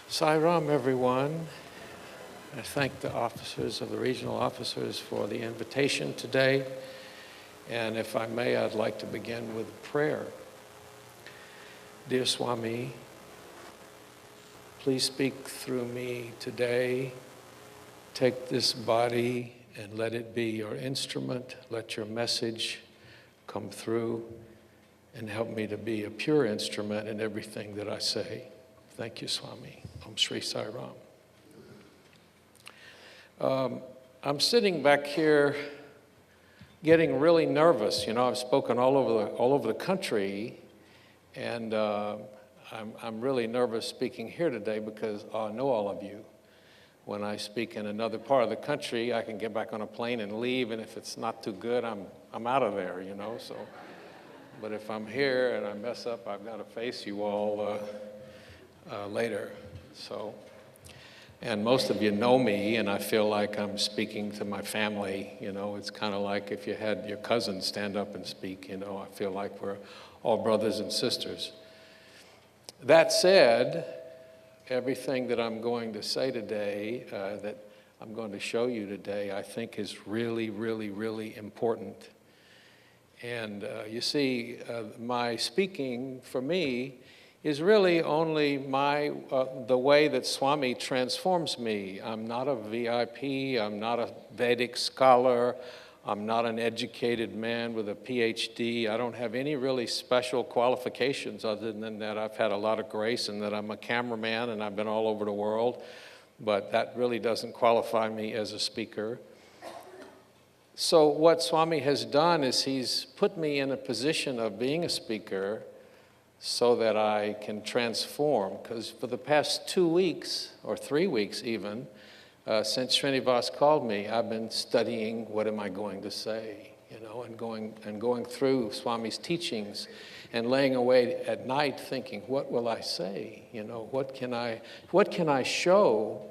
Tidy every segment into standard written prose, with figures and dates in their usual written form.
Sai Ram, everyone. I thank the officers of the regional officers for the invitation today. And if I may, I'd like to begin with prayer. Dear Swami, please speak through me today. Take this body and let it be your instrument. Let your message come through and help me to be a pure instrument in everything that I say. Thank you, Swami. Om Sri Sai Ram. I'm sitting back here getting really nervous. You know, I've spoken all over the country, and I'm really nervous speaking here today because I know all of you. When I speak in another part of the country, I can get back on a plane and leave, and if it's not too good, I'm out of there, you know. So, but if I'm here and I mess up, I've got to face you all later. So, and most of you know me, and I feel like I'm speaking to my family. You know, it's kind of like if you had your cousin stand up and speak. You know, I feel like we're all brothers and sisters. That said, everything that I'm going to say today, that I'm going to show you today, I think is really, really, really important. And you see, my speaking for me is really only the way that Swami transforms me. I'm not a VIP, I'm not a Vedic scholar, I'm not an educated man with a PhD. I don't have any really special qualifications other than that I've had a lot of grace and that I'm a cameraman and I've been all over the world, but that really doesn't qualify me as a speaker. So what Swami has done is he's put me in a position of being a speaker so that I can transform, because for the past 2 weeks, or 3 weeks even, since Srinivas called me, I've been studying what am I going to say, you know, and going through Swami's teachings and laying awake at night thinking, what will I say? You know, what can I show?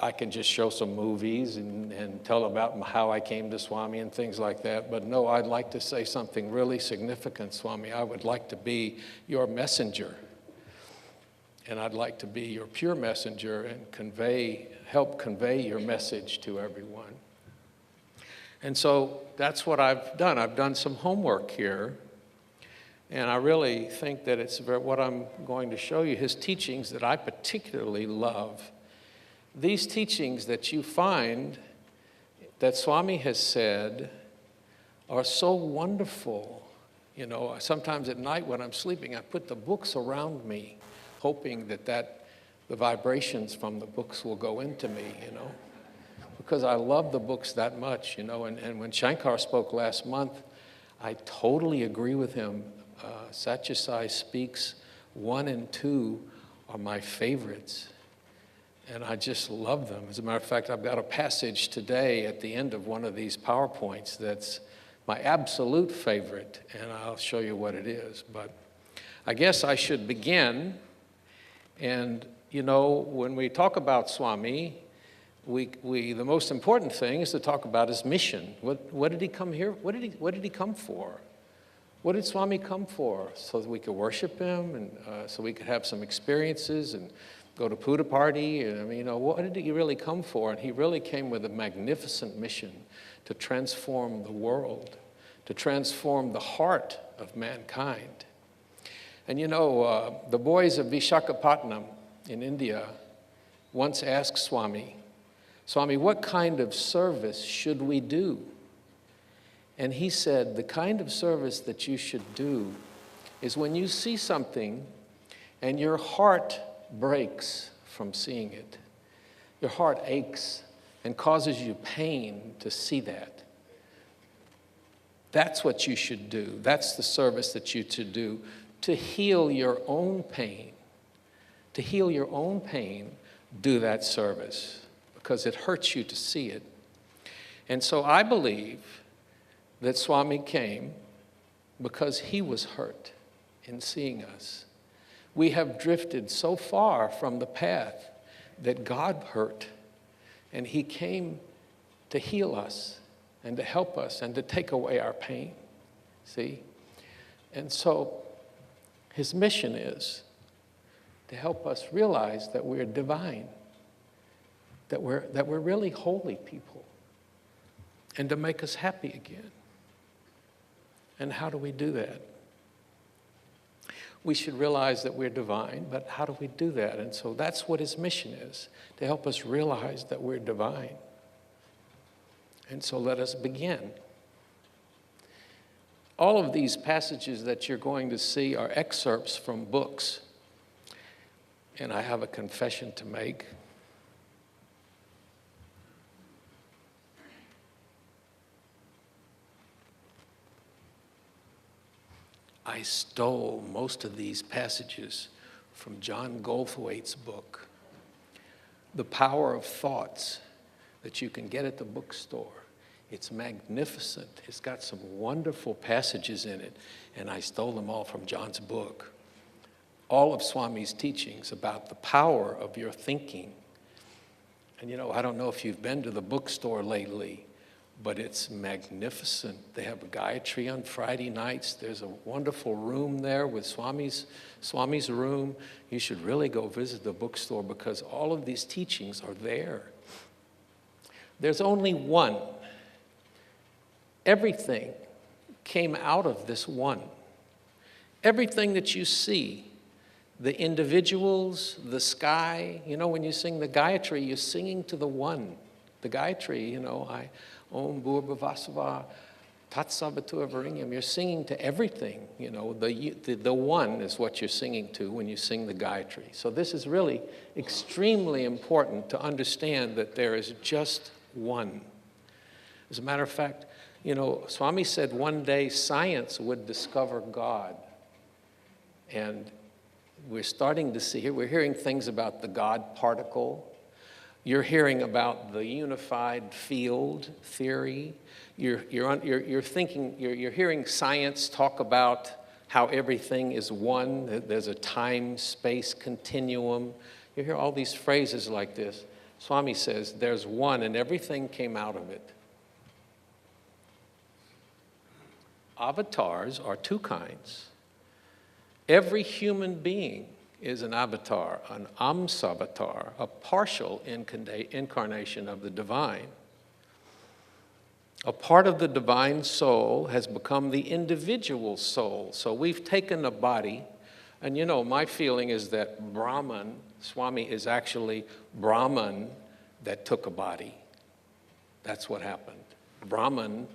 I can just show some movies and tell about how I came to Swami and things like that. But no, I'd like to say something really significant, Swami. I would like to be your messenger. And I'd like to be your pure messenger and help convey your message to everyone. And so that's what I've done. I've done some homework here. And I really think that it's what I'm going to show you, his teachings that I particularly love. These teachings that you find that Swami has said are so wonderful. You know, sometimes at night when I'm sleeping, I put the books around me, hoping that the vibrations from the books will go into me, you know, because I love the books that much, you know. And when Shankar spoke last month, I totally agree with him. Sathya Sai Speaks 1 and 2 are my favorites. And I just love them. As a matter of fact, I've got a passage today at the end of one of these PowerPoints that's my absolute favorite, and I'll show you what it is. But I guess I should begin. And, you know, when we talk about Swami, the most important thing is to talk about his mission. What did he come here? What did he come for? What did Swami come for? So that we could worship him and so we could have some experiences and go to Puja party, and I mean, you know, what did he really come for? And he really came with a magnificent mission to transform the world, to transform the heart of mankind. And you know, the boys of Visakhapatnam in India once asked Swami, what kind of service should we do? And he said, the kind of service that you should do is when you see something and your heart breaks from seeing it. Your heart aches and causes you pain to see that. That's what you should do. That's the service that you should do to heal your own pain. To heal your own pain, do that service because it hurts you to see it. And so I believe that Swami came because he was hurt in seeing us. We have drifted so far from the path that God hurt, and he came to heal us and to help us and to take away our pain, see? And so his mission is to help us realize that we're divine, that we're really holy people, and to make us happy again. And how do we do that? We should realize that we're divine, but how do we do that? And so that's what his mission is, to help us realize that we're divine. And so let us begin. All of these passages that you're going to see are excerpts from books. And I have a confession to make. I stole most of these passages from John Goldthwaite's book, The Power of Thoughts, that you can get at the bookstore. It's magnificent. It's got some wonderful passages in it, and I stole them all from John's book. All of Swami's teachings about the power of your thinking. And you know, I don't know if you've been to the bookstore lately, but it's magnificent. They have a Gayatri on Friday nights. There's a wonderful room there with Swami's room. You should really go visit the bookstore because all of these teachings are there. There's only one. Everything came out of this one. Everything that you see, the individuals, the sky, you know, when you sing the Gayatri, you're singing to the one. The Gayatri, you know, Om Bhurbhuvasva Tatsavatu Varenyam. You're singing to everything, you know. The one is what you're singing to when you sing the Gayatri. So this is really extremely important to understand that there is just one. As a matter of fact, you know, Swami said one day science would discover God. And we're starting to see, we're hearing things about the God particle. You're hearing about the unified field theory. You're hearing science talk about how everything is one, that there's a time-space continuum. You hear all these phrases like this. Swami says there's one and everything came out of it. Avatars are two kinds. Every human being is an avatar, an amsavatar, a partial incarnation of the divine. A part of the divine soul has become the individual soul. So we've taken a body, and you know, my feeling is that Brahman, Swami is actually Brahman that took a body. That's what happened. Brahman,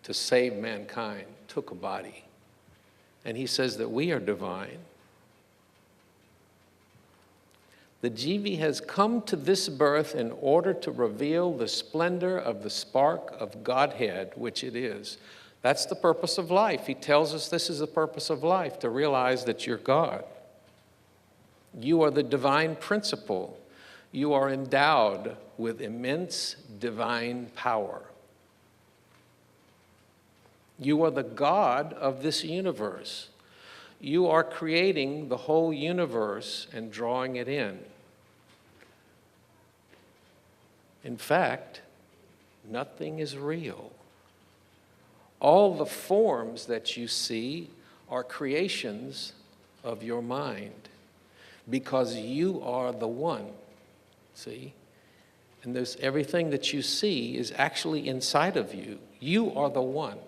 to save mankind, took a body. And he says that we are divine. The Jivi has come to this birth in order to reveal the splendor of the spark of Godhead, which it is. That's the purpose of life. He tells us this is the purpose of life, to realize that you're God. You are the divine principle. You are endowed with immense divine power. You are the God of this universe. You are creating the whole universe and drawing it in. In fact, nothing is real. All the forms that you see are creations of your mind because you are the one, see? And there's everything that you see is actually inside of you. You are the one.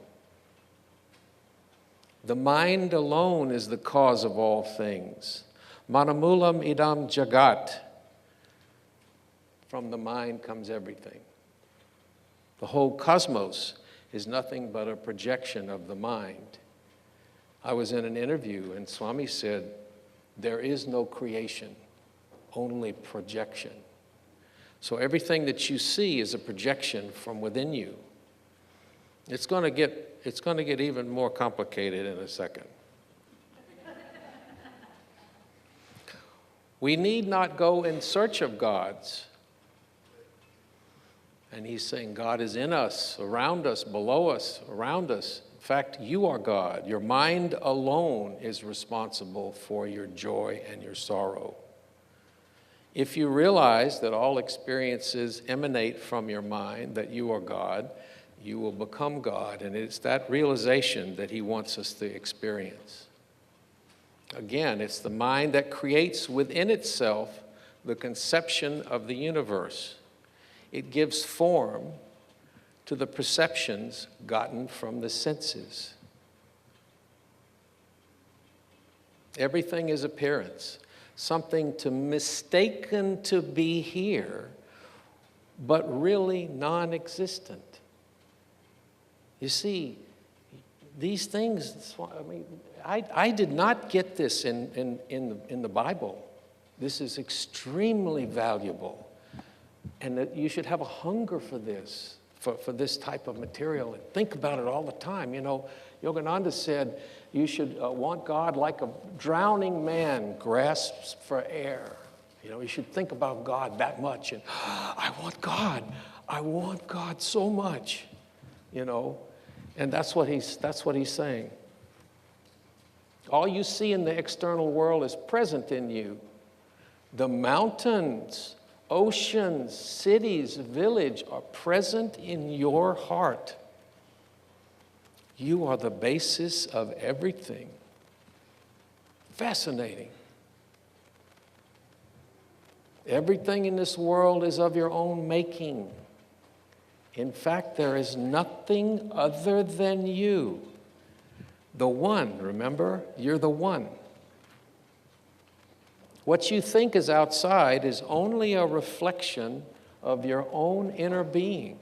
The mind alone is the cause of all things. Manamulam idam jagat. From the mind comes everything. The whole cosmos is nothing but a projection of the mind. I was in an interview and Swami said, there is no creation, only projection. So everything that you see is a projection from within you. It's going to get even more complicated in a second. We need not go in search of gods. And he's saying God is in us, around us, below us, around us. In fact, you are God. Your mind alone is responsible for your joy and your sorrow. If you realize that all experiences emanate from your mind, that you are God, you will become God, and it's that realization that he wants us to experience. Again, it's the mind that creates within itself the conception of the universe. It gives form to the perceptions gotten from the senses. Everything is appearance, something to mistaken to be here, but really non-existent. You see, these things, I did not get this in the Bible. This is extremely valuable, and that you should have a hunger for this, for this type of material, and think about it all the time. You know, Yogananda said you should want God like a drowning man grasps for air. You know, you should think about God that much, and I want God so much, you know, and that's what he's saying. All you see in the external world is present in you. The mountains, oceans, cities, village are present in your heart. You are the basis of everything. Fascinating. Everything in this world is of your own making. In fact, there is nothing other than you. The one, remember? You're the one. What you think is outside is only a reflection of your own inner being.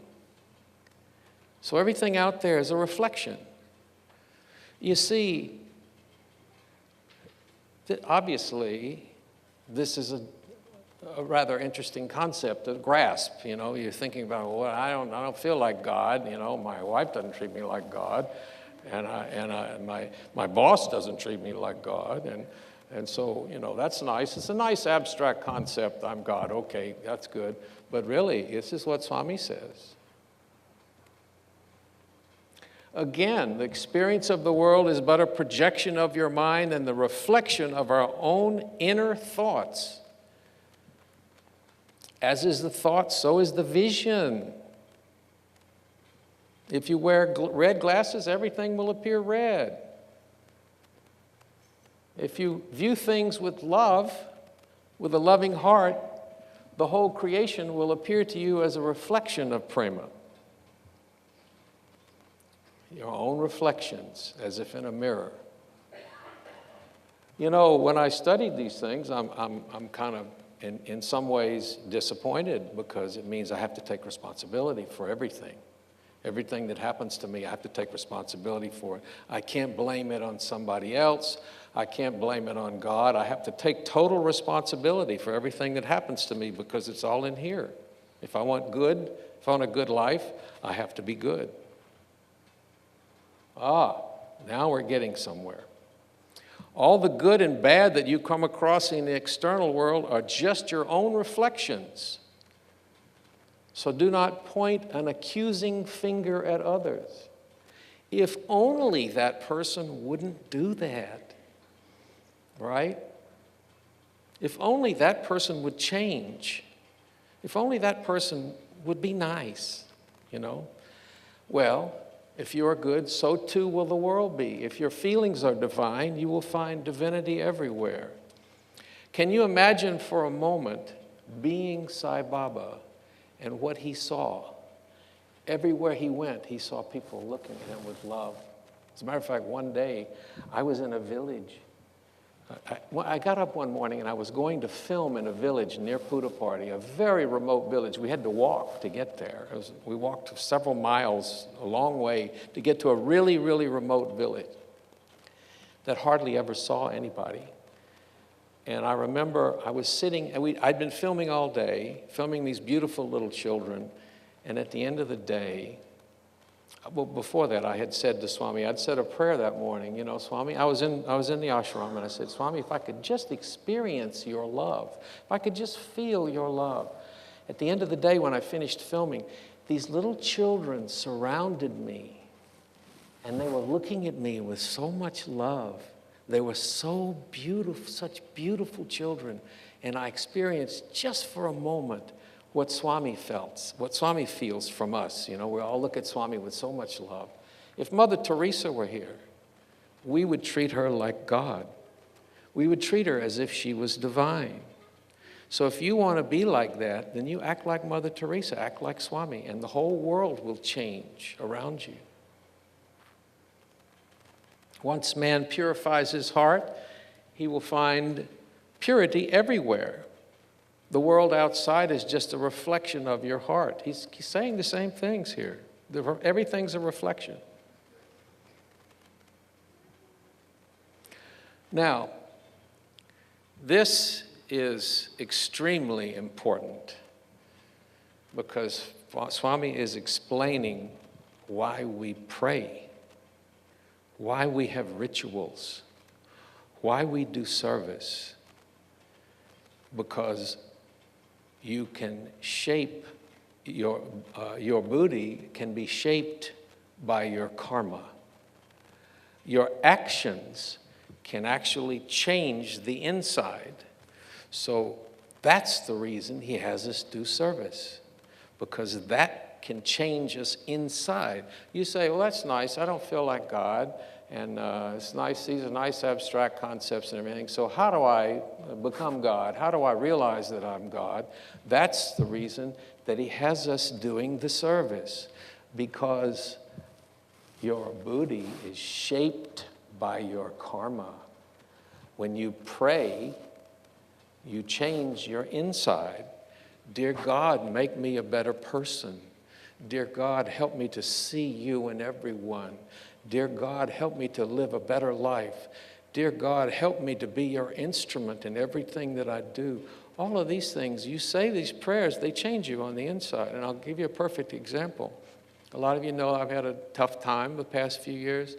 So everything out there is a reflection. You see, obviously, this is a rather interesting concept to grasp. You know, you're thinking about, well, I don't feel like God. You know, my wife doesn't treat me like God, and my boss doesn't treat me like God, and so, you know, that's nice. It's a nice abstract concept. I'm God. Okay, that's good. But really, this is what Swami says. Again, the experience of the world is but a projection of your mind and the reflection of our own inner thoughts. As is the thought, so is the vision. If you wear red glasses, everything will appear red. If you view things with love, with a loving heart, the whole creation will appear to you as a reflection of prema. Your own reflections, as if in a mirror. You know, when I studied these things, I'm kind of, in some ways, disappointed, because it means I have to take responsibility for everything. Everything that happens to me, I have to take responsibility for it. I can't blame it on somebody else. I can't blame it on God. I have to take total responsibility for everything that happens to me, because it's all in here. If I want a good life, I have to be good. Now we're getting somewhere. All the good and bad that you come across in the external world are just your own reflections. So do not point an accusing finger at others. If only that person wouldn't do that, right? If only that person would change. If only that person would be nice, you know? Well, if you are good, so too will the world be. If your feelings are divine, you will find divinity everywhere. Can you imagine for a moment being Sai Baba and what he saw? Everywhere he went, he saw people looking at him with love. As a matter of fact, one day, I was in a village. I got up one morning and I was going to film in a village near Puttaparthi, a very remote village. We had to walk to get there. We walked several miles, a long way, to get to a really, really remote village that hardly ever saw anybody. And I remember I was sitting, and I'd been filming all day, filming these beautiful little children, and at the end of the day, well, before that, I had said to Swami, I'd said a prayer that morning, you know, Swami, I was in the ashram, and I said, Swami, if I could just experience your love, if I could just feel your love. At the end of the day, when I finished filming, these little children surrounded me, and they were looking at me with so much love. They were so beautiful, such beautiful children, and I experienced just for a moment what Swami felt, what Swami feels from us. You know, we all look at Swami with so much love. If Mother Teresa were here, we would treat her like God. We would treat her as if she was divine. So if you want to be like that, then you act like Mother Teresa, act like Swami, and the whole world will change around you. Once man purifies his heart, he will find purity everywhere. The world outside is just a reflection of your heart. He's saying the same things here. Everything's a reflection. Now, this is extremely important because Swami is explaining why we pray, why we have rituals, why we do service. Because you can shape your buddhi can be shaped by your karma. Your actions can actually change the inside. So that's the reason he has us do service, because that can change us inside. You say, well, that's nice. I don't feel like God. And it's nice, these are nice abstract concepts and everything. So how do I become God? How do I realize that I'm God? That's the reason that he has us doing the service, because your buddhi is shaped by your karma. When you pray, you change your inside. Dear God, make me a better person. Dear God, help me to see you in everyone. Dear God, help me to live a better life. Dear God, help me to be your instrument in everything that I do. All of these things, you say these prayers, they change you on the inside. And I'll give you a perfect example. A lot of you know I've had a tough time the past few years.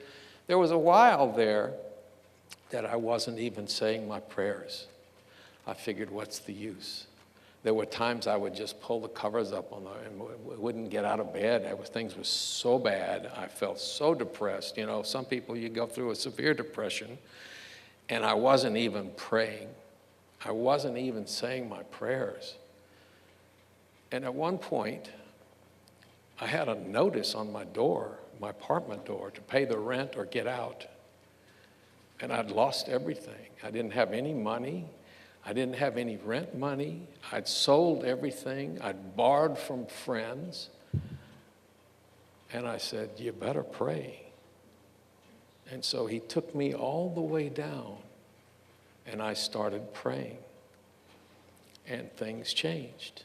There was a while there that I wasn't even saying my prayers. I figured, what's the use? There were times I would just pull the covers up and wouldn't get out of bed. Things were so bad. I felt so depressed. You know, some people, you go through a severe depression, and I wasn't even praying. I wasn't even saying my prayers. And at one point, I had a notice on my door, my apartment door, to pay the rent or get out. And I'd lost everything. I didn't have any money. I didn't have any rent money. I'd sold everything. I'd borrowed from friends. And I said, you better pray. And so he took me all the way down, and I started praying. And things changed.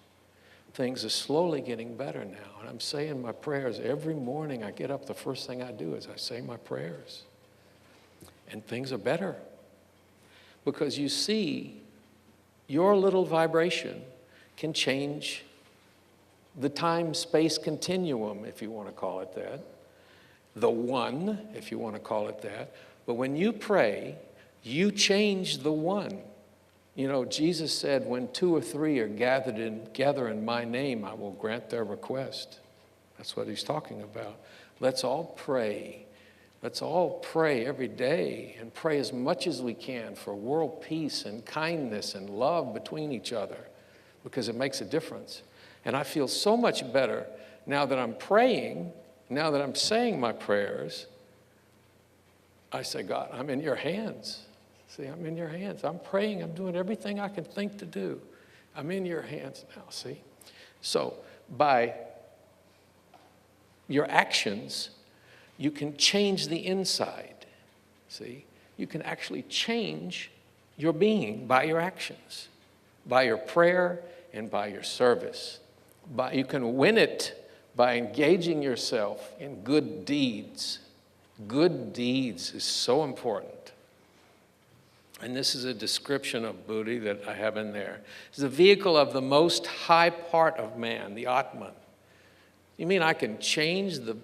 Things are slowly getting better now. And I'm saying my prayers every morning. I get up, the first thing I do is I say my prayers. And things are better. Because you see, your little vibration can change the time-space continuum, if you want to call it that. The one, if you want to call it that. But when you pray, you change the one. You know, Jesus said, when 2 or 3 are gathered together in my name, I will grant their request. That's what he's talking about. Let's all pray. Let's all pray every day and pray as much as we can for world peace and kindness and love between each other, because it makes a difference. And I feel so much better now that I'm praying, now that I'm saying my prayers. I say, God, I'm in your hands. See, I'm in your hands. I'm praying. I'm doing everything I can think to do. I'm in your hands now, see? So by your actions, you can change the inside, see? You can actually change your being by your actions, by your prayer and by your service. You can win it by engaging yourself in good deeds. Good deeds is so important. And this is a description of buddhi that I have in there. It's the vehicle of the most high part of man, the Atman. You mean I can change the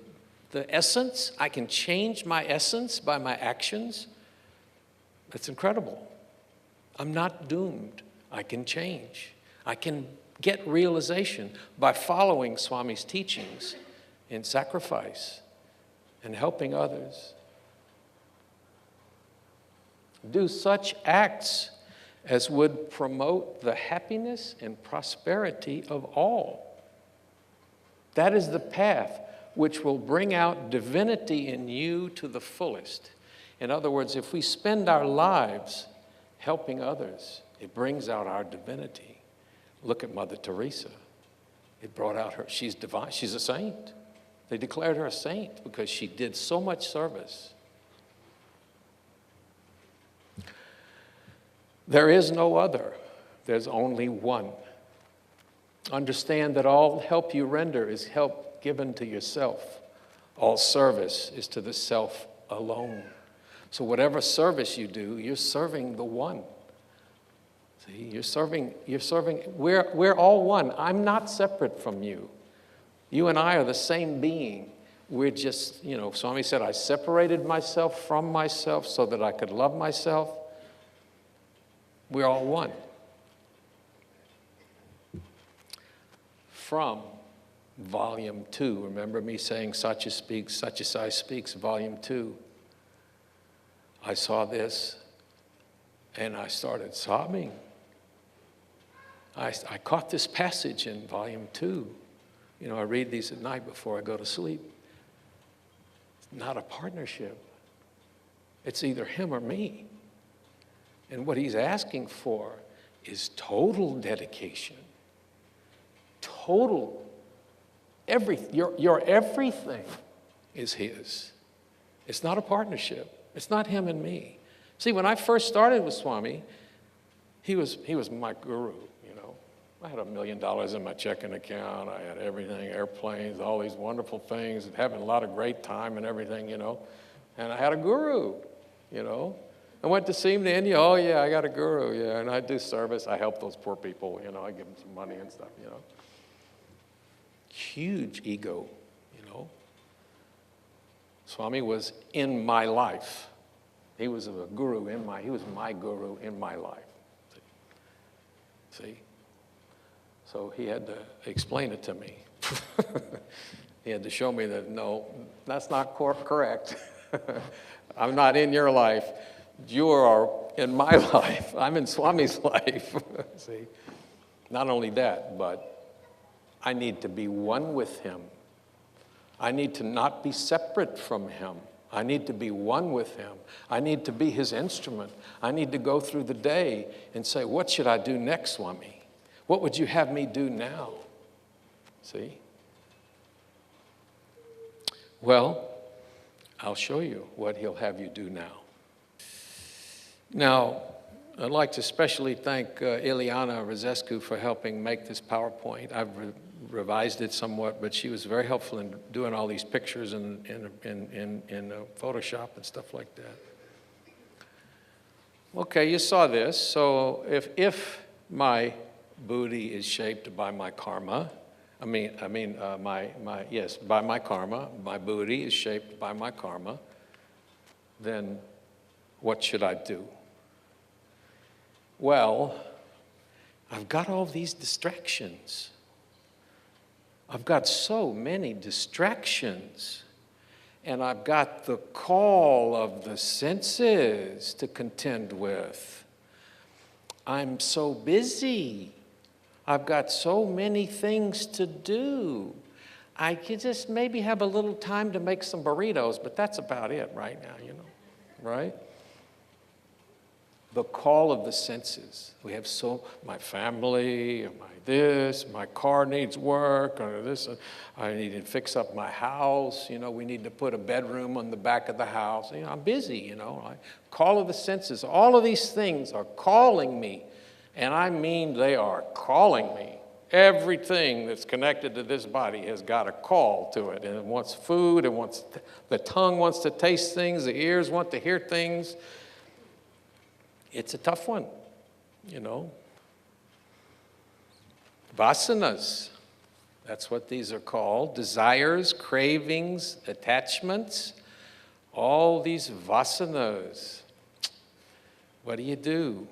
essence? I can change my essence by my actions? That's incredible. I'm not doomed. I can change. I can get realization by following Swami's teachings in sacrifice and helping others. Do such acts as would promote the happiness and prosperity of all. That is the path which will bring out divinity in you to the fullest. In other words, if we spend our lives helping others. It brings out our divinity. Look at Mother Teresa. It brought out her, she's divine, she's a saint. They declared her a saint because she did so much service. There is no other. There's only one. Understand that all help you render is help given to yourself. All service is to the self alone. So whatever service you do, you're serving the one. See, you're serving, we're all one. I'm not separate from you. You and I are the same being. We're just, Swami said, I separated myself from myself so that I could love myself. We're all one. From Volume 2, remember me saying Sathya speaks, Sathya Sai speaks, Volume 2. I saw this and I started sobbing. I caught this passage in Volume 2. I read these at night before I go to sleep. It's not a partnership. It's either him or me. And what he's asking for is total dedication. Total. Your everything is his. It's not a partnership. It's not him and me. See, when I first started with Swami, he was my guru, I had $1 million in my checking account. I had everything, airplanes, all these wonderful things, and having a lot of great time and everything, And I had a guru, I went to see him in India. Oh, yeah, I got a guru, yeah. And I do service. I help those poor people, I give them some money and stuff, Huge ego, Swami was in my life. He was a guru he was my guru in my life. See? So he had to explain it to me. He had to show me that, no, that's not correct. I'm not in your life. You are in my life. I'm in Swami's life. See? Not only that, but I need to be one with him. I need to not be separate from him. I need to be one with him. I need to be his instrument. I need to go through the day and say, what should I do next, Swami? What would you have me do now? See? Well, I'll show you what he'll have you do now. Now, I'd like to especially thank Ileana Rozescu for helping make this PowerPoint. I've revised it somewhat, but she was very helpful in doing all these pictures in Photoshop and stuff like that. Okay, you saw this. So if my booty is shaped by my karma, by my karma, my booty is shaped by my karma, then what should I do? Well, I've got all these distractions. I've got so many distractions. And I've got the call of the senses to contend with. I'm so busy. I've got so many things to do. I could just maybe have a little time to make some burritos, but that's about it right now, right? The call of the senses. We have my family, my car needs work, or this, I need to fix up my house, we need to put a bedroom on the back of the house. I'm busy, Call of the senses. All of these things are calling me. And I mean, they are calling me. Everything that's connected to this body has got a call to it. And it wants food, the tongue wants to taste things, the ears want to hear things. It's a tough one, Vasanas, that's what these are called. Desires, cravings, attachments, all these vasanas. What do?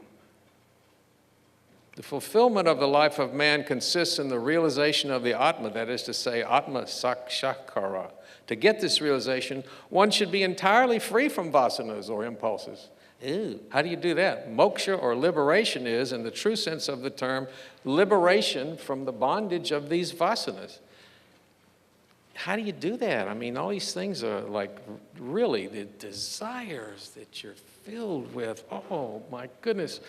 The fulfillment of the life of man consists in the realization of the Atma, that is to say, Atma Sakshakara. To get this realization, one should be entirely free from vasanas or impulses. Ew, how do you do that? Moksha or liberation is, in the true sense of the term, liberation from the bondage of these vasanas. how do you do that? I mean, all these things are like really the desires that you're filled with. Oh, my goodness.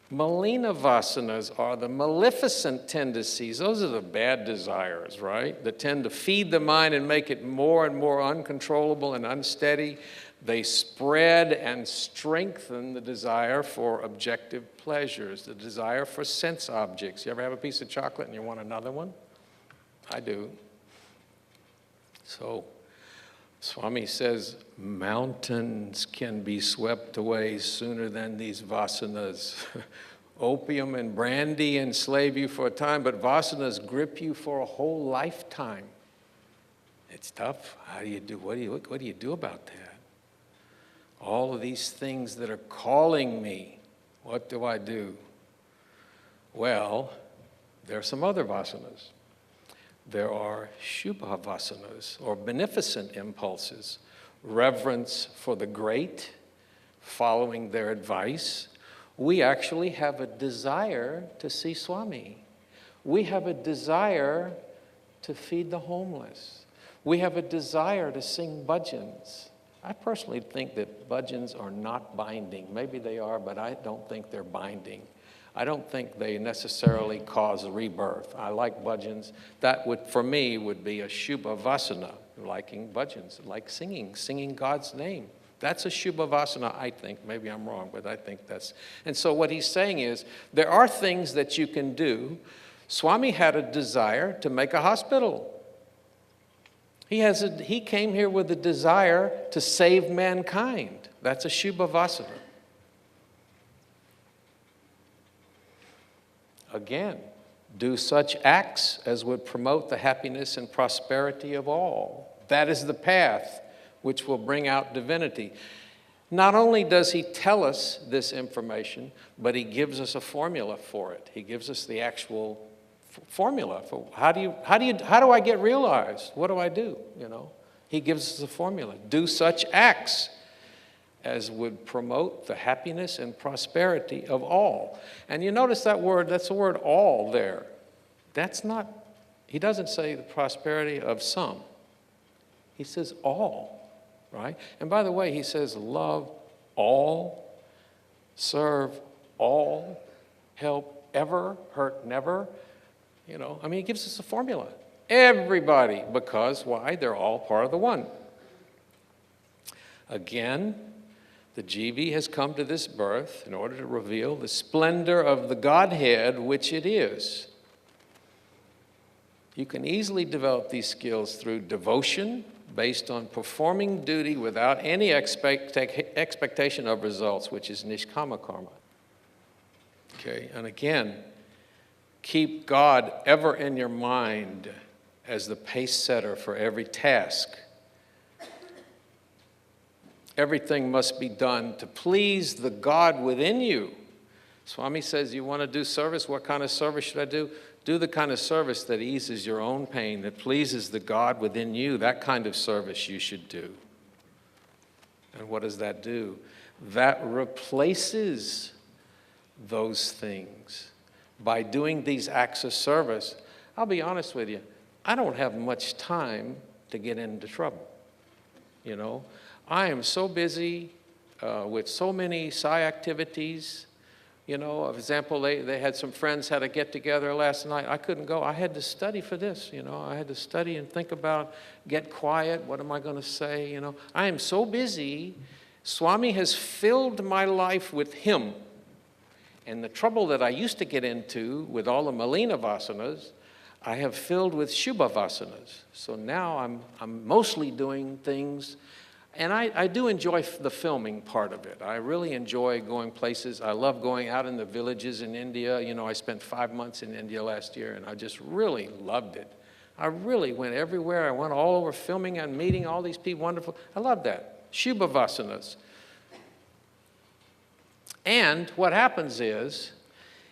Malina vasanas are the maleficent tendencies. Those are the bad desires, right? That tend to feed the mind and make it more and more uncontrollable and unsteady. They spread and strengthen the desire for objective pleasures, the desire for sense objects. You ever have a piece of chocolate and you want another one? I do. So Swami says mountains can be swept away sooner than these vasanas. Opium and brandy enslave you for a time, but vasanas grip you for a whole lifetime. It's tough. How do you do? What do you do about that? All of these things that are calling me, what do I do? Well, there are some other vasanas. There are Shubha vasanas, or beneficent impulses, reverence for the great, following their advice. We actually have a desire to see Swami. We have a desire to feed the homeless. We have a desire to sing bhajans. I personally think that bhajans are not binding. Maybe they are, but I don't think they're binding. I don't think they necessarily cause a rebirth. I like bhajans. That would, for me, would be a Shubha Vasana, liking bhajans, like singing God's name. That's a Shubha Vasana, I think. Maybe I'm wrong, but I think that's... And so what he's saying is, there are things that you can do. Swami had a desire to make a hospital. He came here with a desire to save mankind. That's a Shubha Vasana. Again, do such acts as would promote the happiness and prosperity of all. That is the path which will bring out divinity. Not only does he tell us this information, but he gives us a formula for it. He gives us the actual formula for how do I get realized? What do I do? You know, he gives us a formula. Do such acts as would promote the happiness and prosperity of all. And you notice that word, that's the word all there. That's not, he doesn't say the prosperity of some. He says all, right? And by the way, he says love all, serve all, help ever, hurt never. You know, I mean, he gives us a formula. Everybody, because why? They're all part of the one. Again, the jiva has come to this birth in order to reveal the splendor of the Godhead, which it is. You can easily develop these skills through devotion based on performing duty without any expectation of results, which is nishkama karma. Okay, and again, keep God ever in your mind as the pace setter for every task. Everything must be done to please the God within you. Swami says, you want to do service? What kind of service should I do? Do the kind of service that eases your own pain, that pleases the God within you. That kind of service you should do. And what does that do? That replaces those things. By doing these acts of service, I'll be honest with you, I don't have much time to get into trouble, you know. I am so busy with so many Sai activities. You know, for example, they had some friends had a get-together last night. I couldn't go. I had to study for this, you know. I had to study and think about, get quiet, what am I going to say, you know. I am so busy. Swami has filled my life with him. And the trouble that I used to get into with all the Malina Vasanas, I have filled with Shubha Vasanas. So now I'm mostly doing things. And I do enjoy the filming part of it. I really enjoy going places. I love going out in the villages in India. You know, I spent 5 months in India last year, and I just really loved it. I really went everywhere. I went all over filming and meeting all these people, wonderful. I love that. Shubha Vasanas. And what happens is,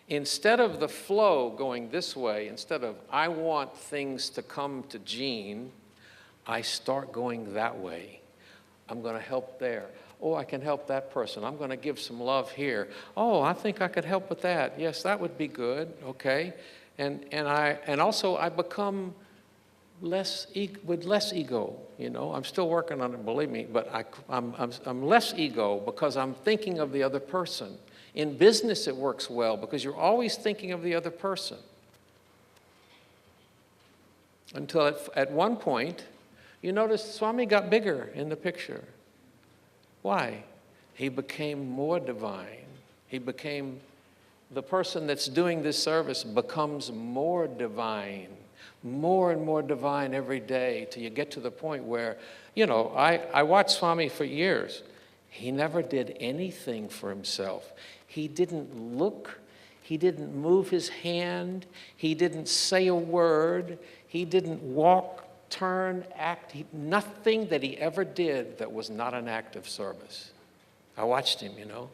instead of the flow going this way, instead of I want things to come to Jean, I start going that way. I'm going to help there. Oh, I can help that person. I'm going to give some love here. Oh, I think I could help with that. Yes, that would be good. Okay. And also I become with less ego, you know. I'm still working on it, believe me, but I'm less ego because I'm thinking of the other person. In business, it works well because you're always thinking of the other person. Until at one point, you notice Swami got bigger in the picture. Why? He became more divine. He became, the person that's doing this service becomes more divine, more and more divine every day till you get to the point where, you know, I watched Swami for years. He never did anything for himself. He didn't look. He didn't move his hand. He didn't say a word. He didn't walk, turn, act. Nothing that he ever did that was not an act of service. I watched him, you know.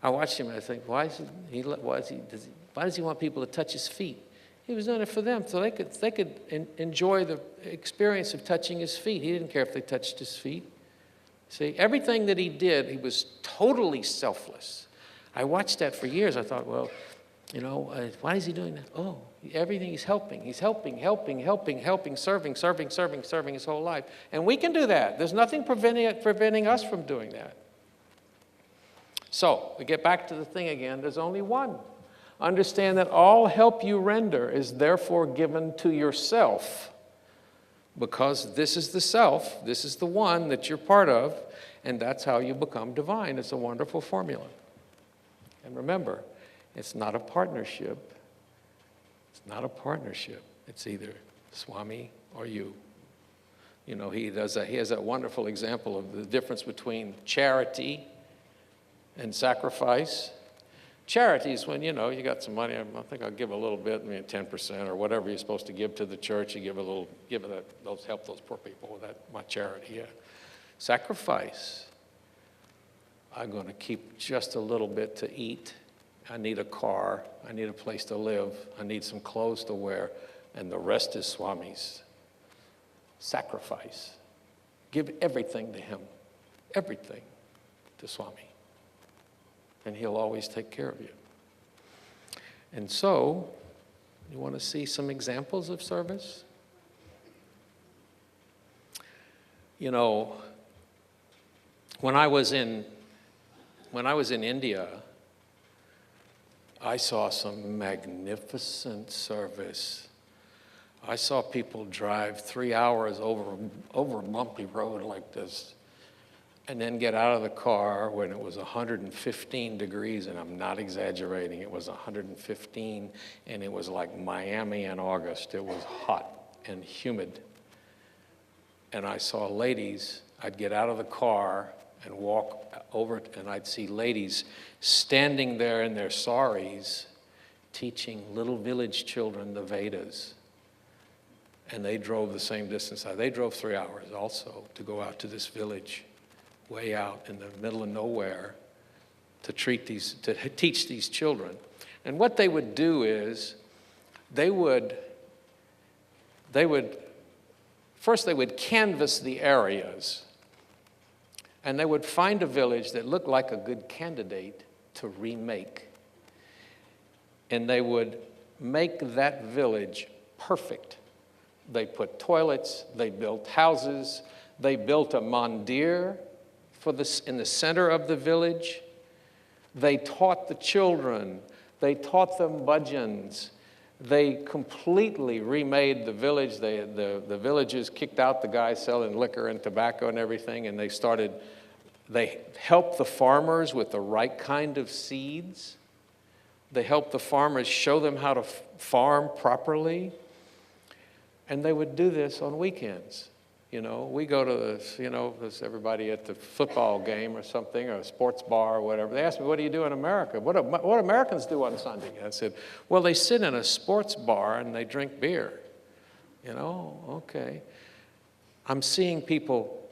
I watched him and I think, why does he want people to touch his feet? He was doing it for them so they could enjoy the experience of touching his feet. He didn't care if they touched his feet. See, everything that he did, he was totally selfless. I watched that for years. I thought, well, you know, why is he doing that? Oh, everything he's helping. He's helping, serving his whole life. And we can do that. There's nothing preventing us from doing that. So, we get back to the thing again. There's only one. Understand that all help you render is therefore given to yourself, because this is the self, this is the one that you're part of, and that's how you become divine. It's a wonderful formula. And remember, it's not a partnership. It's not a partnership. It's either Swami or you. You know, he has that wonderful example of the difference between charity and sacrifice. Charity is when, you know, you got some money, I think I'll give a little bit, I mean 10% or whatever you're supposed to give to the church, you give a little, help those poor people with that, my charity, yeah. Sacrifice, I'm going to keep just a little bit to eat. I need a car, I need a place to live, I need some clothes to wear, and the rest is Swami's. Sacrifice. Give everything to him, everything to Swami. And he'll always take care of you. And so, you want to see some examples of service? You know, when I was in India, I saw some magnificent service. I saw people drive 3 hours over a bumpy road like this, and then get out of the car when it was 115 degrees, and I'm not exaggerating, it was 115, and it was like Miami in August. It was hot and humid. And I saw ladies, I'd get out of the car and walk over, and I'd see ladies standing there in their saris, teaching little village children the Vedas. And they drove the same distance. They drove 3 hours also to go out to this village, way out in the middle of nowhere, to teach these children. And what they would do is, they would canvass the areas, and they would find a village that looked like a good candidate to remake. And they would make that village perfect. They put toilets, they built houses, they built a mandir in the center of the village. They taught the children, they taught them bhajans. They completely remade the village. The villagers kicked out the guys selling liquor and tobacco and everything, and they helped the farmers with the right kind of seeds. They helped the farmers, show them how to farm properly. And they would do this on weekends. You know, we go to there's everybody at the football game or something, or a sports bar or whatever. They ask me, what do you do in America? What Americans do on Sunday? And I said, well, they sit in a sports bar and they drink beer. You know, okay. I'm seeing people,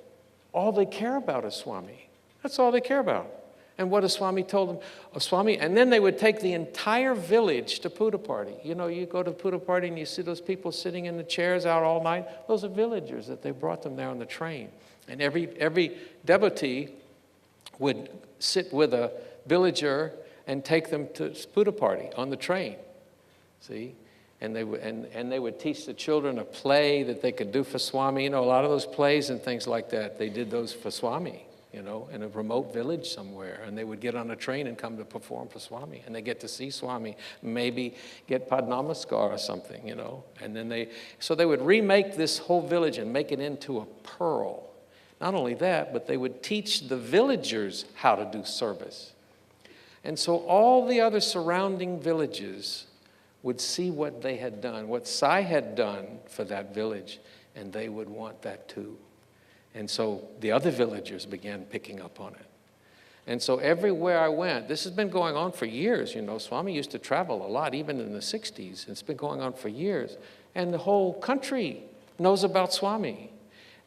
all they care about is Swami. That's all they care about. And what has Swami told them? Oh, Swami, and then they would take the entire village to Puja party. You know, you go to Puja party and you see those people sitting in the chairs out all night. Those are villagers that they brought them there on the train. And every devotee would sit with a villager and take them to Puja party on the train. See? And they would teach the children a play that they could do for Swami. You know, a lot of those plays and things like that, they did those for Swami, you know, in a remote village somewhere. And they would get on a train and come to perform for Swami. And they get to see Swami, maybe get Padnamaskar or something, you know. And then so they would remake this whole village and make it into a pearl. Not only that, but they would teach the villagers how to do service. And so all the other surrounding villages would see what they had done, what Sai had done for that village, and they would want that too. And so the other villagers began picking up on it. And so everywhere I went, this has been going on for years, you know. Swami used to travel a lot, even in the 60s. It's been going on for years. And the whole country knows about Swami.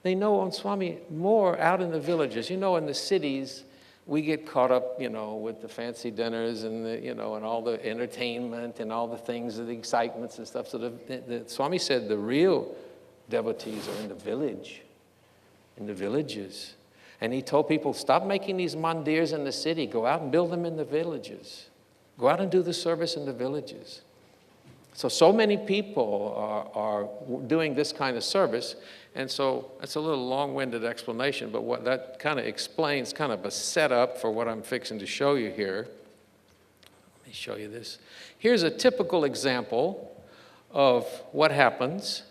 They know on Swami more out in the villages. You know, in the cities, we get caught up, you know, with the fancy dinners and the, you know, and all the entertainment and all the things, the excitements and stuff. So the Swami said the real devotees are in the village, in the villages. And he told people, stop making these mandirs in the city. Go out and build them in the villages. Go out and do the service in the villages. So many people are doing this kind of service. And so that's a little long-winded explanation, but what that kind of explains kind of a setup for what I'm fixing to show you here. Let me show you this. Here's a typical example of what happens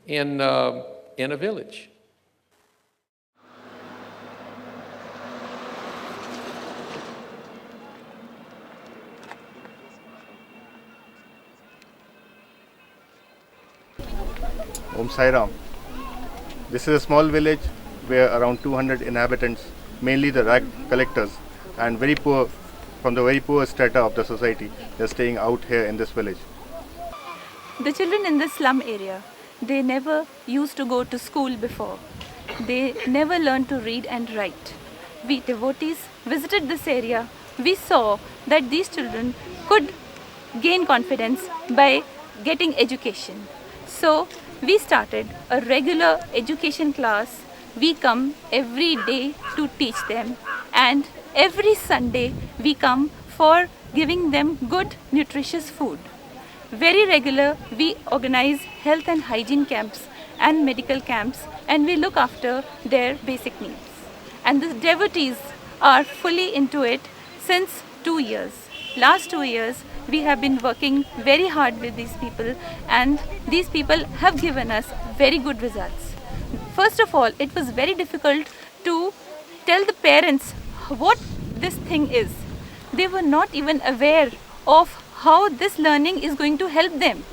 in a village. Om Sai Ram. This is a small village where around 200 inhabitants, mainly the rag collectors and very poor, from the very poor strata of the society, they're staying out here in this village. The children in the slum area, they never used to go to school before. They never learned to read and write. We devotees visited this area. We saw that these children could gain confidence by getting education. So we started a regular education class. We come every day to teach them, and every Sunday we come for giving them good nutritious food. Very regular, we organize health and hygiene camps and medical camps, and we look after their basic needs. And the devotees are fully into it since 2 years. Last 2 years, we have been working very hard with these people, and these people have given us very good results. First of all, it was very difficult to tell the parents what this thing is. They were not even aware of how this learning is going to help them.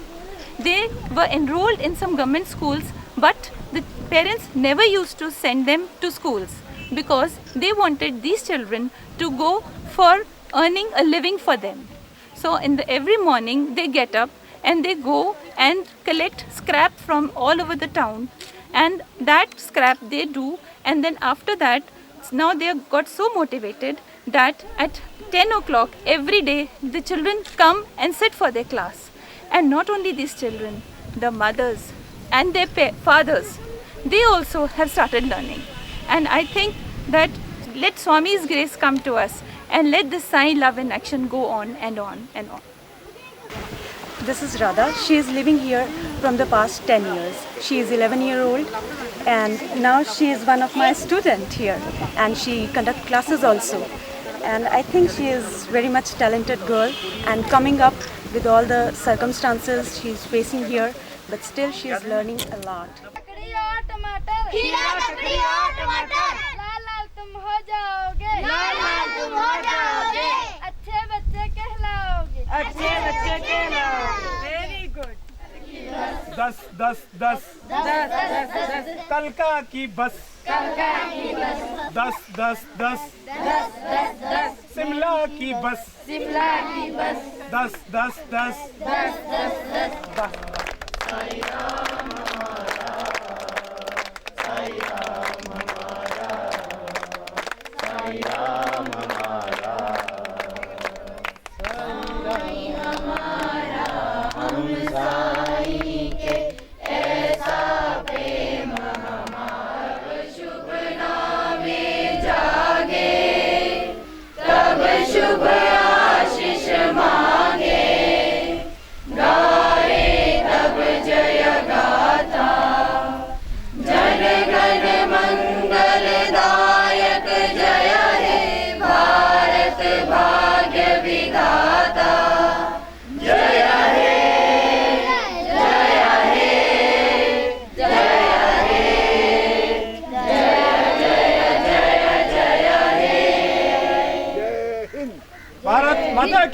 They were enrolled in some government schools, but the parents never used to send them to schools because they wanted these children to go for earning a living for them. So every morning they get up and they go and collect scrap from all over the town, and that scrap they do, and then after that, now they got so motivated that at 10 o'clock every day the children come and sit for their class. And not only these children, the mothers and their fathers, they also have started learning. And I think that let Swami's grace come to us, and let the Sai love and action go on and on and on. This is Radha. She is living here from the past 10 years. She is 11-year-old, and now she is one of my students here, and she conducts classes also. And I think she is very much talented girl, and coming up with all the circumstances she is facing here, but still she is learning a lot. Very good. 10 10 10 कलका की बस 10 10 10 शिमला की बस 10 10 10 साई राम हमारा साई राम हमारा साई राम हमारा साई हमारा हम साई के ऐसा प्रेम हमारा शुभ नामे जागे तब शुभ आशीष मांगे गाए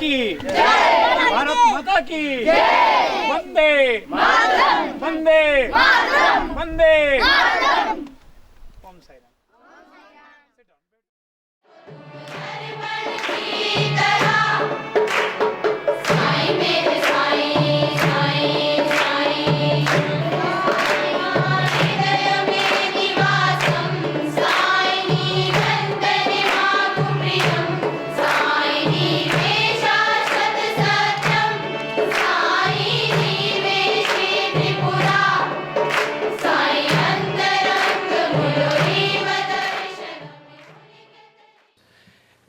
की भारत माता की वंदे वंदे वंदे ओम Sai Ram.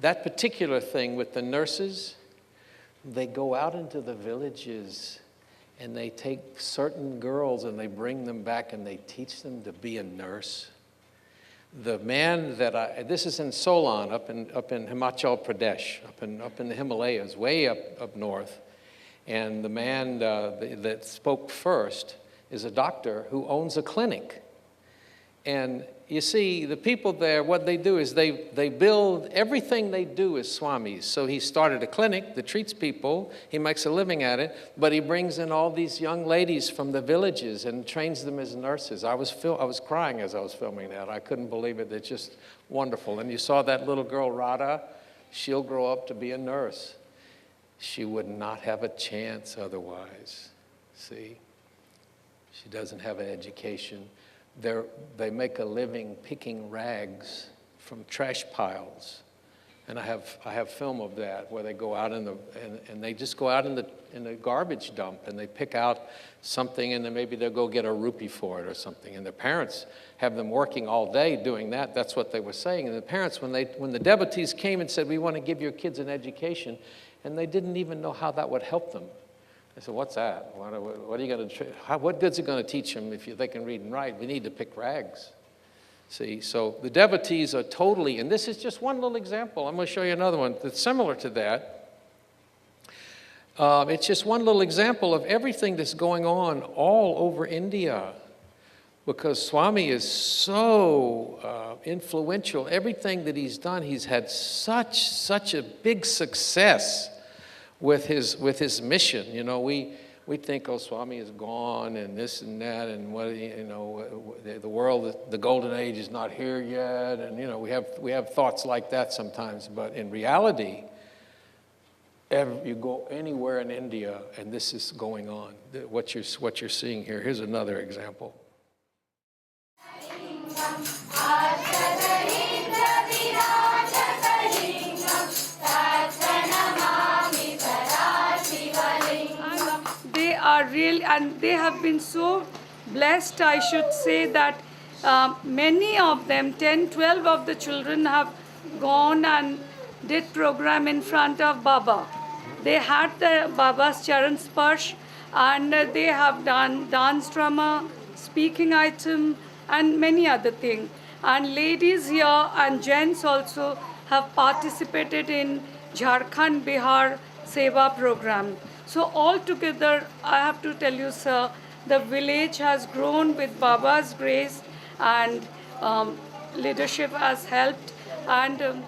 That particular thing with the nurses, they go out into the villages and they take certain girls and they bring them back and they teach them to be a nurse. The man that this is in Solan, up in Himachal Pradesh, up in the Himalayas, way up north. And the man that spoke first is a doctor who owns a clinic. And you see, the people there, what they do is they build, everything they do is swamis. So he started a clinic that treats people, he makes a living at it, but he brings in all these young ladies from the villages and trains them as nurses. I was crying as I was filming that. I couldn't believe it. It's just wonderful. And you saw that little girl, Radha, she'll grow up to be a nurse. She would not have a chance otherwise. See? She doesn't have an education. They make a living picking rags from trash piles. And I have film of that where they go out and they just go out in the garbage dump and they pick out something and then maybe they'll go get a rupee for it or something. And their parents have them working all day doing that. That's what they were saying. And the parents, when the devotees came and said, we want to give your kids an education, and they didn't even know how that would help them. I said, what's that? What are you going to? What good's it going to teach them if they can read and write? We need to pick rags. See, so the devotees are totally, and this is just one little example. I'm going to show you another one that's similar to that. It's just one little example of everything that's going on all over India, because Swami is so influential. Everything that he's done, he's had such a big success with his mission. You know, we think, oh, Swami is gone and this and that, and the world, the golden age is not here yet, and we have thoughts like that sometimes. But in reality, you go anywhere in India, and this is going on. What you're seeing here. Here's another example. Are real, and they have been so blessed, I should say, that many of them, 10, 12 of the children have gone and did program in front of Baba. They had the Baba's Charan Sparsh, and they have done dance drama, speaking item, and many other things. And ladies here and gents also have participated in Jharkhand, Bihar Seva program. So altogether, I have to tell you, sir, the village has grown with Baba's grace, and leadership has helped. And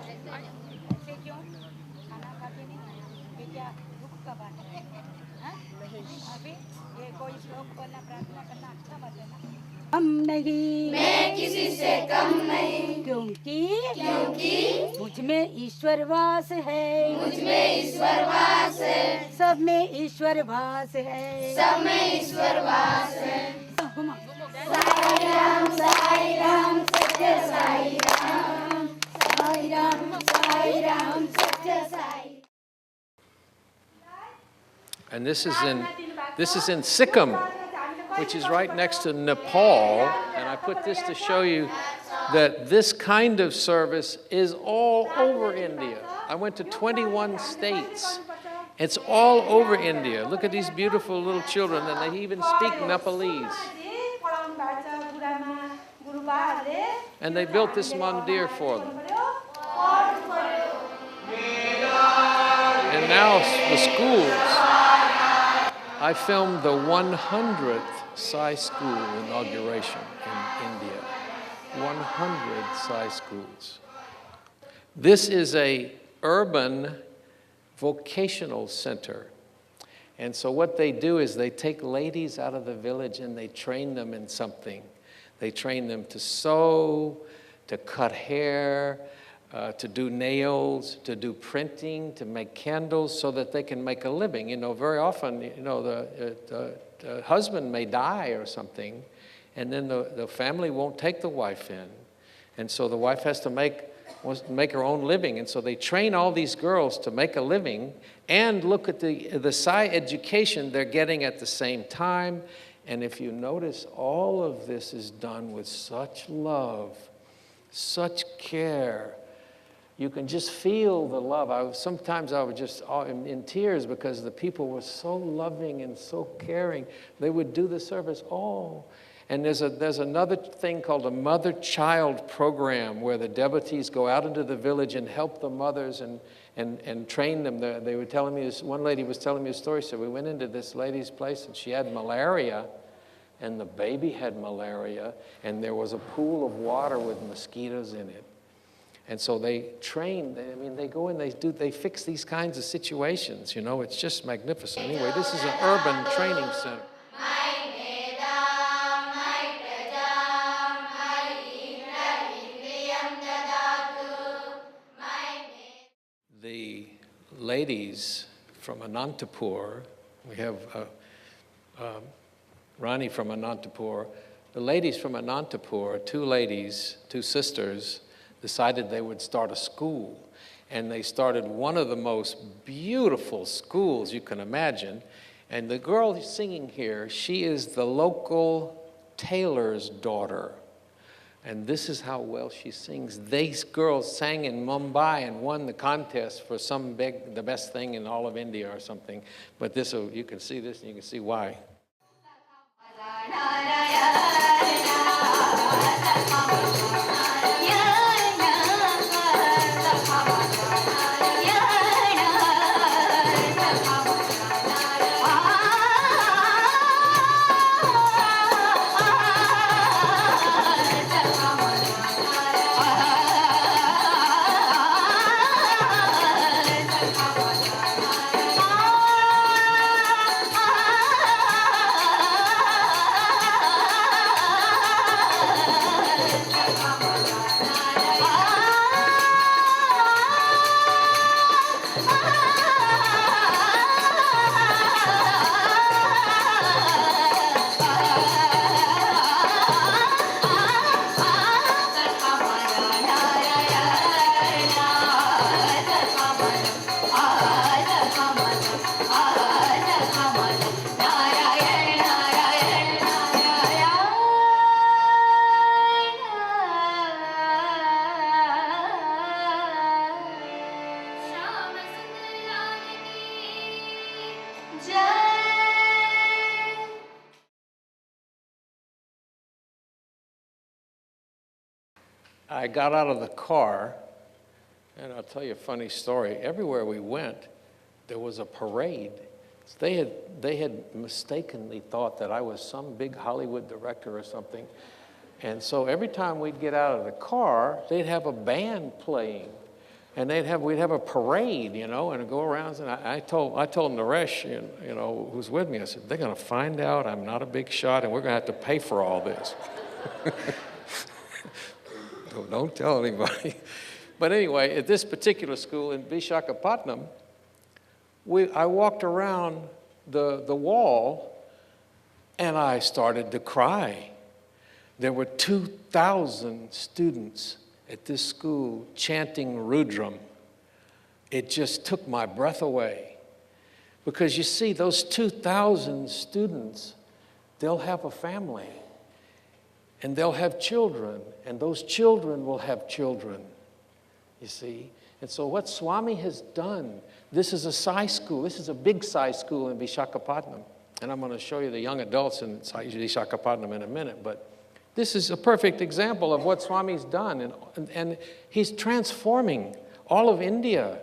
हम नहीं, मैं किसी से कम नहीं, क्योंकि मुझ में ईश्वर वास है, सब में ईश्वर वास है, साई राम सत्य साई राम, साई राम सत्य Sai. And this is in Sikkim, which is right next to Nepal. And I put this to show you that this kind of service is all over India. I went to 21 states. It's all over India. Look at these beautiful little children, and they even speak Nepalese. And they built this mandir for them. And now the schools. I filmed the 100th Sai School inauguration in India. 100 Sai schools. This is a urban vocational center. And so what they do is they take ladies out of the village and they train them in something. They train them to sew, to cut hair, to do nails, to do printing, to make candles so that they can make a living. You know, very often, you know, the husband may die or something, and then the family won't take the wife in. And so the wife has to wants to make her own living. And so they train all these girls to make a living and look at the Sai education they're getting at the same time. And if you notice, all of this is done with such love, such care. You can just feel the love. Sometimes I was just in tears because the people were so loving and so caring. They would do the service all. And there's another thing called a mother-child program where the devotees go out into the village and help the mothers and train them. They were telling me this, one lady was telling me a story. So we went into this lady's place and she had malaria, and the baby had malaria, and there was a pool of water with mosquitoes in it. And so they train, they go in, they fix these kinds of situations, you know, it's just magnificent. Anyway, this is an urban training center. The ladies from Anantapur, we have Rani from Anantapur. The ladies from Anantapur, two sisters, decided they would start a school. And they started one of the most beautiful schools you can imagine. And the girl singing here, she is the local tailor's daughter. And this is how well she sings. These girls sang in Mumbai and won the contest for the best thing in all of India or something. But you can see this and you can see why. I got out of the car, and I'll tell you a funny story. Everywhere we went, there was a parade. They had mistakenly thought that I was some big Hollywood director or something. And so every time we'd get out of the car, they'd have a band playing. And we'd have a parade, you know, and go around. And I told Naresh, you know, who's with me, I said, they're going to find out I'm not a big shot, and we're going to have to pay for all this. Don't tell anybody. But anyway, at this particular school in Visakhapatnam, I walked around the wall, and I started to cry. There were 2,000 students at this school chanting Rudram. It just took my breath away. Because you see, those 2,000 students, they'll have a family. And they'll have children, and those children will have children, you see. And so what Swami has done, this is a Sai school. This is a big Sai school in Visakhapatnam. And I'm going to show you the young adults in Visakhapatnam in a minute. But this is a perfect example of what Swami's done. And he's transforming all of India.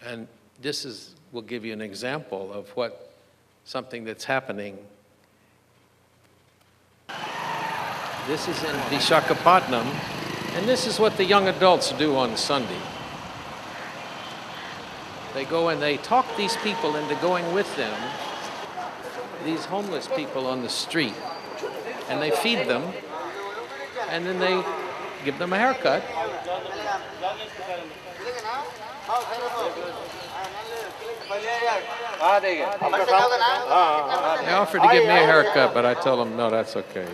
And will give you an example of something that's happening. This is in Vishakhapatnam, and this is what the young adults do on Sunday. They go and they talk these people into going with them, these homeless people on the street, and they feed them, and then they give them a haircut. They offered to give me a haircut, but I told them, no, that's okay.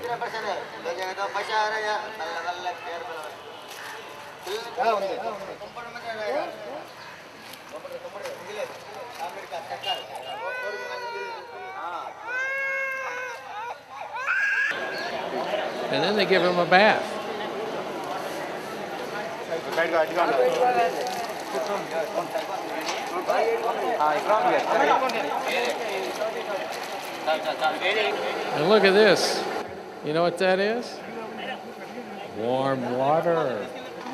And then they give him a bath. And look at this. You know what that is? Warm water.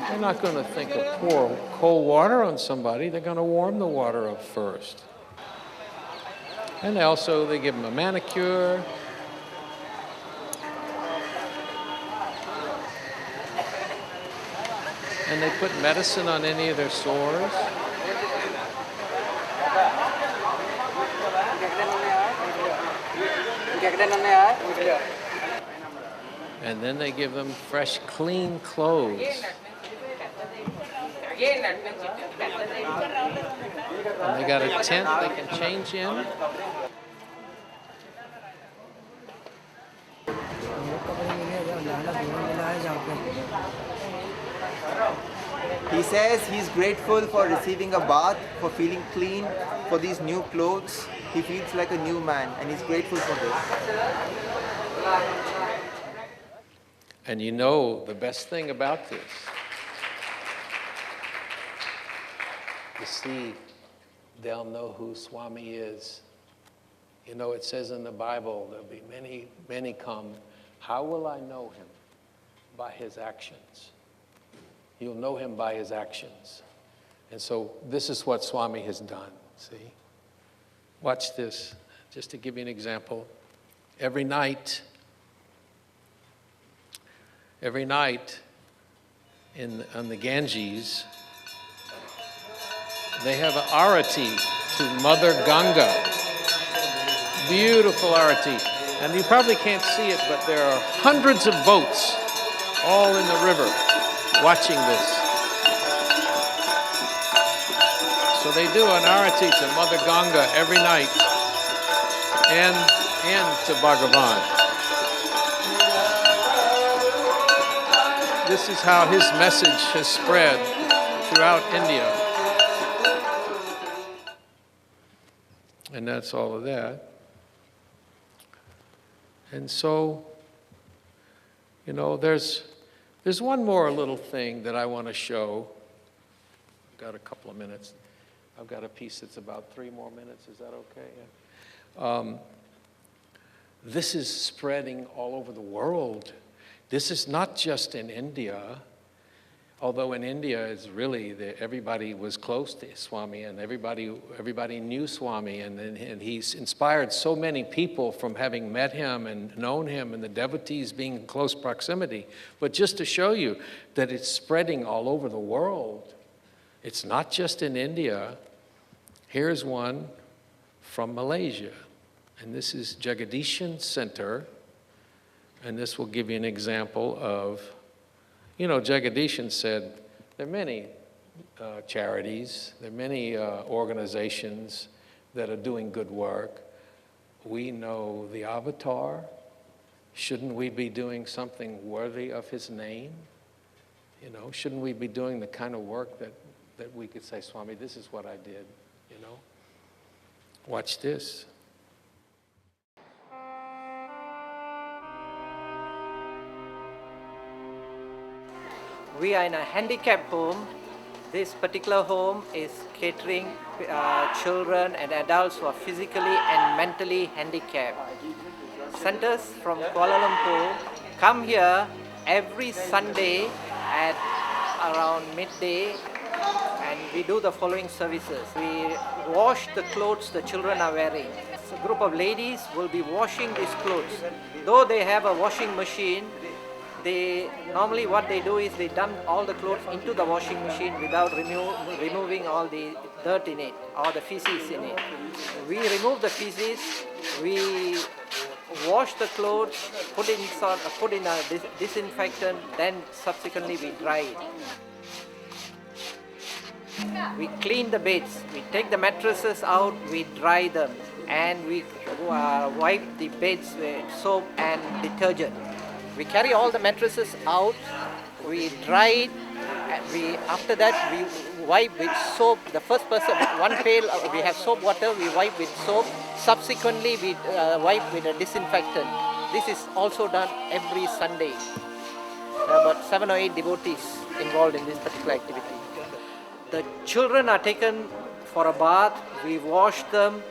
They're not going to think of pour cold water on somebody. They're going to warm the water up first. And they give them a manicure. And they put medicine on any of their sores. And then they give them fresh, clean clothes. And they got a tent they can change in. He says he's grateful for receiving a bath, for feeling clean, for these new clothes. He feels like a new man, and he's grateful for this. And you know the best thing about this, you see, they'll know who Swami is. You know, it says in the Bible, there'll be many, many come. How will I know him? By his actions. You'll know him by his actions. And so this is what Swami has done, see? Watch this, just to give you an example. Every night on the Ganges, they have an arati to Mother Ganga. Beautiful arati. And you probably can't see it, but there are hundreds of boats all in the river watching this. So they do an arati to Mother Ganga every night and to Bhagavan. This is how his message has spread throughout India. And that's all of that. And so, you know, there's one more little thing that I want to show. I've got a couple of minutes. I've got a piece that's about 3 more minutes. Is that okay? Yeah. This is spreading all over the world. This is not just in India, although in India is really everybody was close to Swami and everybody knew Swami, and he's inspired so many people from having met him and known him, and the devotees being in close proximity. But just to show you that it's spreading all over the world, it's not just in India. Here's one from Malaysia, and this is Jagadishan Center, and this will give you an example of, you know, Jagadishan said there are many charities, there are many organizations that are doing good work. We know the avatar. Shouldn't we be doing something worthy of his name? You know, shouldn't we be doing the kind of work that we could say, Swami, this is what I did, you know? Watch this. We are in a handicapped home. This particular home is catering children and adults who are physically and mentally handicapped. Centers from Kuala Lumpur come here every Sunday at around midday and we do the following services. We wash the clothes the children are wearing. A group of ladies will be washing these clothes. Though they have a washing machine, normally what they do is they dump all the clothes into the washing machine without removing all the dirt in it or the feces in it. We remove the feces, we wash the clothes, put in a disinfectant, then subsequently we dry it. We clean the beds, we take the mattresses out, we dry them, and we wipe the beds with soap and detergent. We carry all the mattresses out, we dry it, and after that we wipe with soap. The first person, one pail, we have soap water, we wipe with soap. Subsequently we wipe with a disinfectant. This is also done every Sunday. There are about 7 or 8 devotees involved in this particular activity. The children are taken for a bath, we wash them,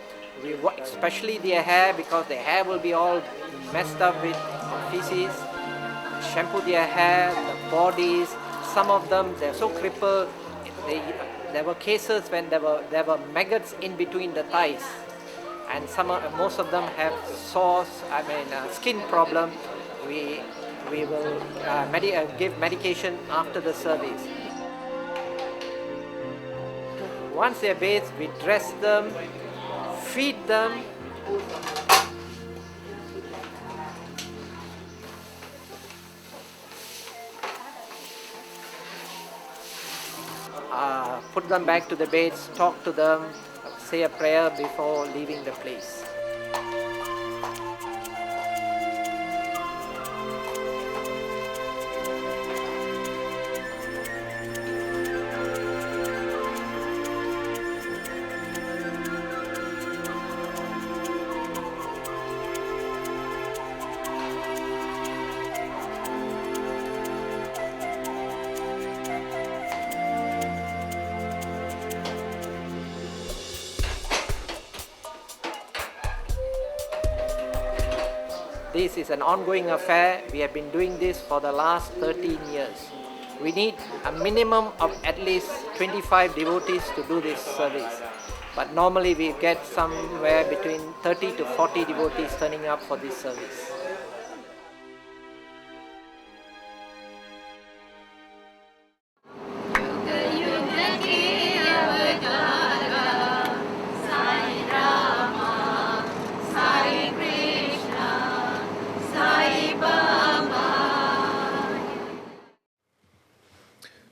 especially their hair, because their hair will be all messed up with feces. Shampoo their hair, the bodies. Some of them, they're so crippled. There were cases when there were maggots in between the thighs, and most of them have sores. Skin problem. We will give medication after the service. Once they're bathed, we dress them, feed them. Put them back to the beds, talk to them, say a prayer before leaving the place. This is an ongoing affair. We have been doing this for the last 13 years. We need a minimum of at least 25 devotees to do this service. But normally we get somewhere between 30 to 40 devotees turning up for this service.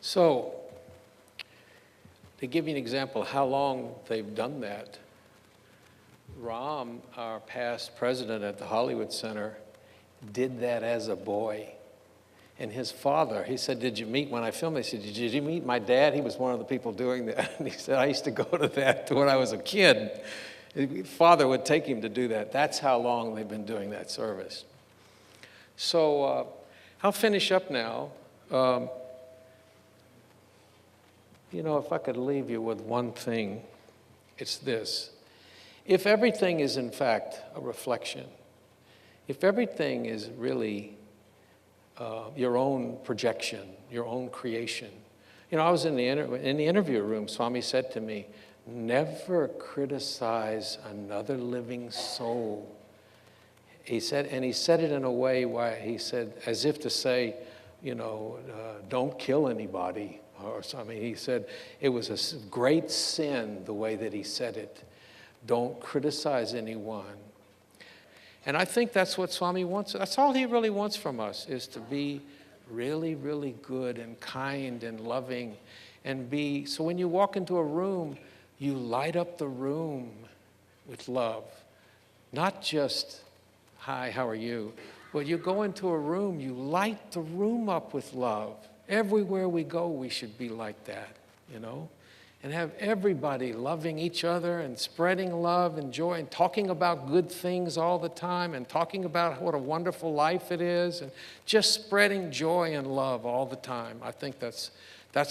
So, to give you an example of how long they've done that, Ram, our past president at the Hollywood Center, did that as a boy. And his father, he said, "Did you meet," when I filmed, he said, "Did you meet my dad? He was one of the people doing that." And he said, "I used to go to that when I was a kid." His father would take him to do that. That's how long they've been doing that service. So I'll finish up now. If I could leave you with one thing, it's this. If everything is in fact a reflection, if everything is really your own projection, your own creation. I was in the interview room, Swami said to me, "Never criticize another living soul." He said, and he said it in a way where he said, as if to say, don't kill anybody. Or something. He said it was a great sin the way that he said it. Don't criticize anyone. And I think that's what Swami wants. That's all he really wants from us, is to be really, really good and kind and loving and so when you walk into a room, you light up the room with love. Not just, "Hi, how are you?" But you go into a room, you light the room up with love. Everywhere we go, we should be like that, and have everybody loving each other and spreading love and joy and talking about good things all the time and talking about what a wonderful life it is and just spreading joy and love all the time. I think that's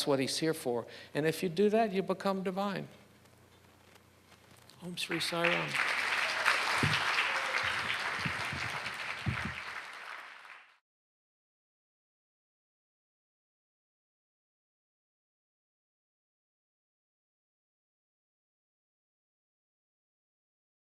what he's here for. And if you do that, you become divine. Om Sri Sai Ram.